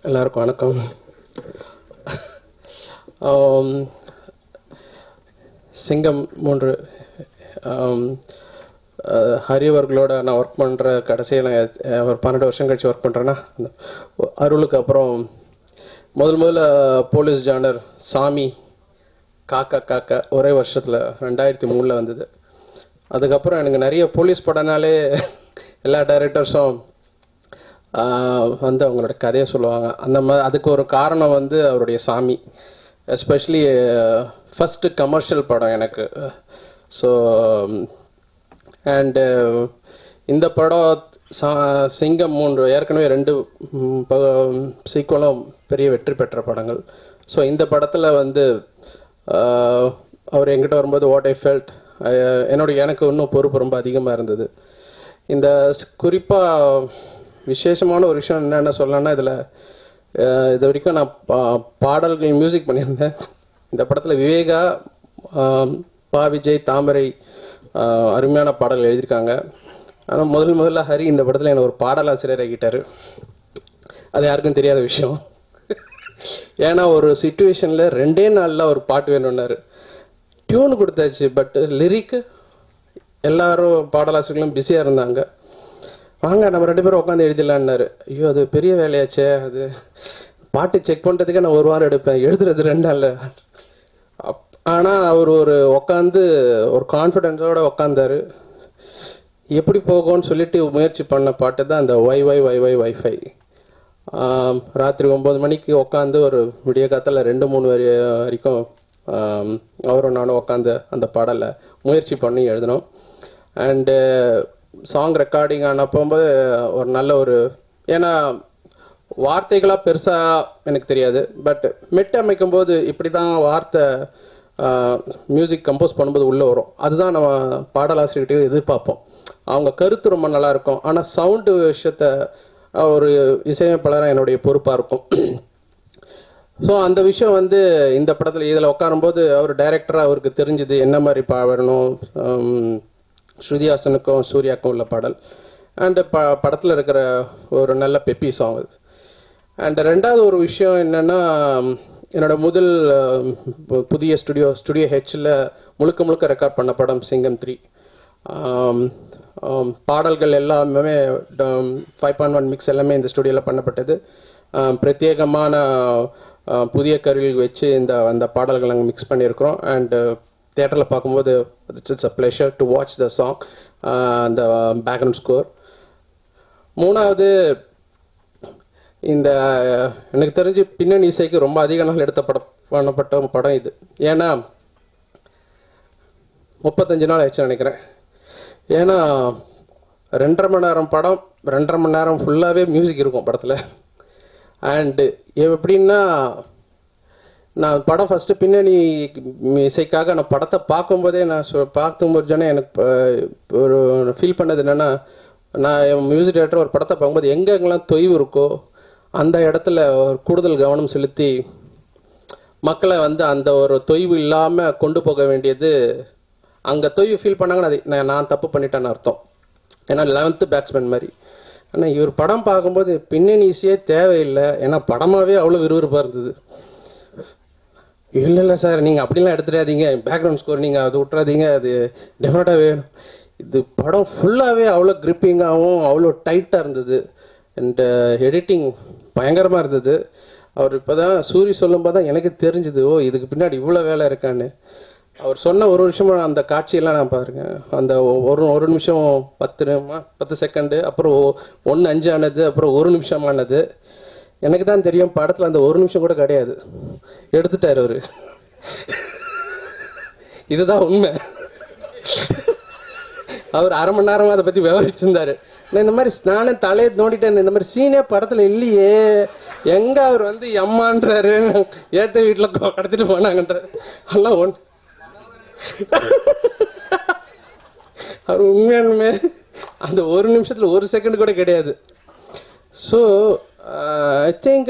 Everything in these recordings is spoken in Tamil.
எல்லாருக்கும் வணக்கம். சிங்கம் 3 ஹரி அவர்களோட நான் ஒர்க் பண்ணுற கடைசியில் ஒரு 12 வருஷம் கழிச்சு ஒர்க் பண்ணுறேன்னா, அருளுக்கு அப்புறம் முதல்ல போலீஸ் ஜானர் சாமி காக்கா காக்கா ஒரே வருஷத்தில் 2003 வந்தது. அதுக்கப்புறம் எனக்கு நிறைய போலீஸ் படம்னாலே எல்லா டைரக்டர்ஸும் வந்து அவங்களோட கதையை சொல்லுவாங்க. அந்த மாதிரி அதுக்கு ஒரு காரணம் வந்து அவருடைய சாமி, எஸ்பெஷலி ஃபஸ்ட்டு கமர்ஷியல் படம் எனக்கு. ஸோ அண்டு இந்த படம் சிங்கம் 3 ஏற்கனவே 2 சீக்குவலும் பெரிய வெற்றி பெற்ற படங்கள். ஸோ இந்த படத்தில் வந்து அவர் எங்கிட்ட வரும்போது வாட் ஐ ஃபெல்ட், எனக்கு இன்னும் பொறுப்பு ரொம்ப அதிகமாக இருந்தது. இந்த குறிப்பாக விசேஷமான ஒரு விஷயம் என்னென்ன சொல்லலாம்னா, இதில் இது வரைக்கும் நான் பாடல்கள் மியூசிக் பண்ணியிருந்தேன். இந்த படத்தில் விவேகா, பா விஜய், தாமரை அருமையான பாடல்கள் எழுதியிருக்காங்க. ஆனால் முதல்ல ஹரி இந்த படத்தில் என்னை ஒரு பாடலாசிரியர் ஆகிட்டார். அது யாருக்கும் தெரியாத விஷயம். ஏன்னா ஒரு சுச்சுவேஷனில் 2 நாளில் ஒரு பாட்டு வேணும்னாரு. டியூன் கொடுத்தாச்சு, பட் லிரிக்கு எல்லாரும் பாடலாசிரியர்களும் பிஸியாக இருந்தாங்க. வாங்க நம்ம 2 பேரும் உட்காந்து எழுதிடலான்னாரு. ஐயோ அது பெரிய வேலையாச்சே, அது பாட்டு செக் பண்ணுறதுக்கே நான் 1 வாரம் எடுப்பேன், எழுதுறது 2 நாளில். ஆனால் அவர் உட்காந்து ஒரு கான்ஃபிடென்ஸோடு உட்காந்தாரு. எப்படி போகும்னு சொல்லிட்டு முயற்சி பண்ண பாட்டு தான் அந்த வைஃபை. ராத்திரி 9 மணிக்கு உட்காந்து ஒரு விடிய காத்தில் 2-3 வரைக்கும் அவரும் நானும் உட்காந்து அந்த பாடலை முயற்சி பண்ணி எழுதினோம். அண்டு சாங் ரெக்கார்டிங் ஆன போகும்போது ஒரு நல்ல ஏன்னா வார்த்தைகளாக பெருசாக எனக்கு தெரியாது, பட் மெட்டு அமைக்கும் போது இப்படி தான் வார்த்தை மியூசிக் கம்போஸ் பண்ணும்போது உள்ளே வரும். அதுதான் நம்ம பாடலாசிரியர்கிட்ட எதிர்பார்ப்போம். அவங்க கருத்து ரொம்ப நல்லாயிருக்கும், ஆனால் சவுண்டு விஷயத்த ஒரு இசையமைப்பாளராக என்னுடைய பொறுப்பாக இருக்கும். ஸோ அந்த விஷயம் வந்து இந்த படத்தில் இதில் உட்காரும்போது அவர் டைரக்டராக அவருக்கு தெரிஞ்சுது என்ன மாதிரி பாடணும். ஸ்ருதிஹாசனுக்கும் சூர்யாவுக்கும் உள்ள பாடல் அண்டு படத்தில் இருக்கிற ஒரு நல்ல பெப்பி சாங் அது. அண்ட் 2வது ஒரு விஷயம் என்னென்னா, என்னோடய முதல் புதிய ஸ்டுடியோ ஹெச்சில் முழுக்க ரெக்கார்ட் பண்ண படம் சிங்கம் 3. பாடல்கள் எல்லாமே 5.1 மிக்ஸ் எல்லாமே இந்த ஸ்டுடியோவில் பண்ணப்பட்டது. பிரத்யேகமான புதிய கருவிகள் வச்சு அந்த பாடல்கள் நாங்கள் மிக்ஸ் பண்ணியிருக்கிறோம். அண்டு தியேட்டரில் பார்க்கும்போது it's a pleasure to watch the song, அந்த பேக்ரவுண்ட் ஸ்கோர். 3வது இந்த எனக்கு தெரிஞ்சு பின்னணி இசைக்கு ரொம்ப அதிக நாள் பண்ணப்பட்ட படம் இது. ஏன்னா 35 நாள் ஆயிடுச்சு நினைக்கிறேன். ஏன்னா 2.5 மணி நேரம் படம், 2.5 மணி நேரம் ஃபுல்லாகவே மியூசிக் இருக்கும் படத்தில். அண்டு எப்படின்னா, நான் படம் ஃபஸ்ட்டு பின்னணி இசைக்காக நான் படத்தை பார்க்கும்போதே நான் பார்க்கும்போது எனக்கு ஒரு ஃபீல் பண்ணது என்னென்னா, நான் என் மியூசிக் டைரக்டர் ஒரு படத்தை பார்க்கும்போது எங்கெங்கெல்லாம் தொய்வு இருக்கோ அந்த இடத்துல ஒரு கூடுதல் கவனம் செலுத்தி மக்களை வந்து அந்த ஒரு தொய்வு இல்லாமல் கொண்டு போக வேண்டியது. அங்கே தொய்வு ஃபீல் பண்ணாங்கன்னா அது நான் தப்பு பண்ணிட்டேன்னு அர்த்தம். ஏன்னா 11th பேட்ஸ்மேன் மாதிரி. ஆனால் இவர் படம் பார்க்கும்போது பின்னணி இசையே தேவையில்லை, ஏன்னா படமாகவே அவ்வளோ விறுவிறுப்பாக இருந்தது. இல்லை சார், நீங்கள் அப்படிலாம் எடுத்துடாதீங்க, பேக்ரவுண்ட் ஸ்கோர் நீங்கள் அது விட்றாதீங்க, அது டெஃபினட்டாக வேணும். இது படம் ஃபுல்லாகவே அவ்வளோ கிரிப்பிங்காகவும் அவ்வளோ டைட்டாக இருந்தது. அண்ட் எடிட்டிங் பயங்கரமாக இருந்தது. அவர் இப்போ தான் சூரி சொல்லும்போது தான் எனக்கு தெரிஞ்சுது, ஓ இதுக்கு பின்னாடி இவ்வளோ வேலை இருக்கான்னு. அவர் சொன்ன ஒரு விஷயமும் அந்த காட்சியெல்லாம் நான் பாருங்கள். அந்த ஒரு நிமிஷம் 10 செகண்டு, அப்புறம் 1:05 ஆனது, அப்புறம் 1 நிமிஷம் ஆனது. எனக்கு தான் தெரியும் படத்தில் அந்த 1 நிமிஷம் கூட கிடையாது, எடுத்துட்டார் அவர். இதுதான் உண்மை. அவர் 1/2 மணி நேரமாக அதை பற்றி விவரிச்சிருந்தார். நான் இந்த மாதிரி நானே தலையை நோண்டிட்டேன், இந்த மாதிரி சீனே படத்தில் இல்லையே, எங்கே அவர் வந்து எம்மான்றாரு, ஏற்ற வீட்டில் கடத்திட்டு போனாங்கன்ற எல்லாம் அவர் உண்மையானுமே அந்த 1 நிமிஷத்தில் 1 செகண்ட் கூட கிடையாது. ஸோ ஐ திங்க்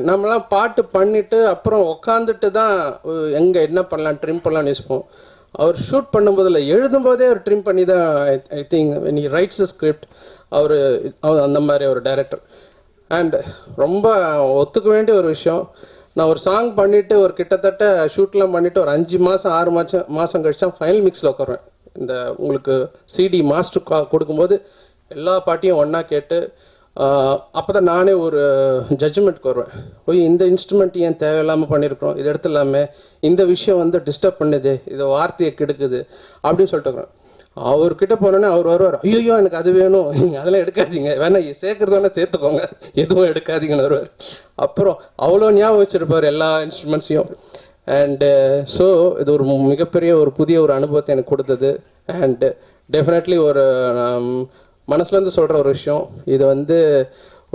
நம்மளாம் பாட்டு பண்ணிவிட்டு அப்புறம் உக்காந்துட்டு தான் எங்கே என்ன பண்ணலாம் ட்ரிம் பண்ணலான்னு யோசிப்போம். அவர் ஷூட் பண்ணும்போதில் எழுதும்போதே அவர் ட்ரிம் பண்ணி தான் I think when he writes the script அவர் அந்த மாதிரி ஒரு டைரக்டர். அண்ட் ரொம்ப ஒத்துக்க வேண்டிய ஒரு விஷயம், நான் ஒரு சாங் பண்ணிவிட்டு ஒரு கிட்டத்தட்ட ஷூட்லாம் பண்ணிவிட்டு ஒரு 5 மாதம் 6 மாதம் கழிச்சா ஃபைனல் மிக்ஸில் உட்காருவேன். இந்த உங்களுக்கு சிடி மாஸ்டர் கொடுக்கும்போது எல்லா பாட்டையும் ஒன்றா கேட்டு அப்போ தான் நானே ஒரு ஜட்ஜ்மெண்ட்க்கு வருவேன். போய் இந்த இன்ஸ்ட்ருமெண்ட் ஏன் தேவையில்லாமல் பண்ணியிருக்கிறோம், இது எடுத்துலாமே, இந்த விஷயம் வந்து டிஸ்டர்ப் பண்ணுது, இது வார்த்தையை கெடுக்குது அப்படின்னு சொல்லிட்டு வருவேன். அவர்கிட்ட போனோன்னே அவர் வருவார், ஐயோ எனக்கு அது வேணும், நீங்கள் அதெல்லாம் எடுக்காதீங்க, வேணா சேர்க்கறது வேணால் சேர்த்துக்கோங்க, எதுவும் எடுக்காதீங்கன்னு வருவார். அப்புறம் அவ்வளோ ஞாபகம் வச்சுருப்பார் எல்லா இன்ஸ்ட்ருமெண்ட்ஸையும். அண்டு ஸோ இது ஒரு மிகப்பெரிய ஒரு புதிய ஒரு அனுபவத்தை எனக்கு கொடுத்தது. அண்டு டெஃபினெட்லி ஒரு மனசுலேருந்து சொல்கிற ஒரு விஷயம், இது வந்து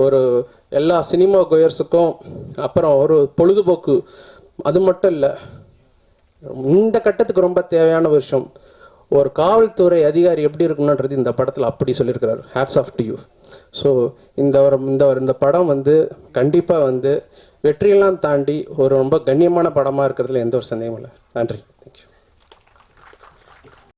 ஒரு எல்லா சினிமா கோயர்ஸுக்கும் அப்புறம் ஒரு பொழுதுபோக்கு அது மட்டும் இல்லை, இந்த கட்டத்துக்கு ரொம்ப தேவையான ஒரு விஷயம். ஒரு காவல்துறை அதிகாரி எப்படி இருக்கணுன்றது இந்த படத்தில் அப்படி சொல்லியிருக்கிறார். Hats off to you. So இந்த படம் வந்து கண்டிப்பாக வந்து வெற்றியெல்லாம் தாண்டி ஒரு ரொம்ப கண்ணியமான படமாக இருக்கிறதுல எந்த ஒரு சந்தேகமும் இல்லை. நன்றி. தேங்க்யூ.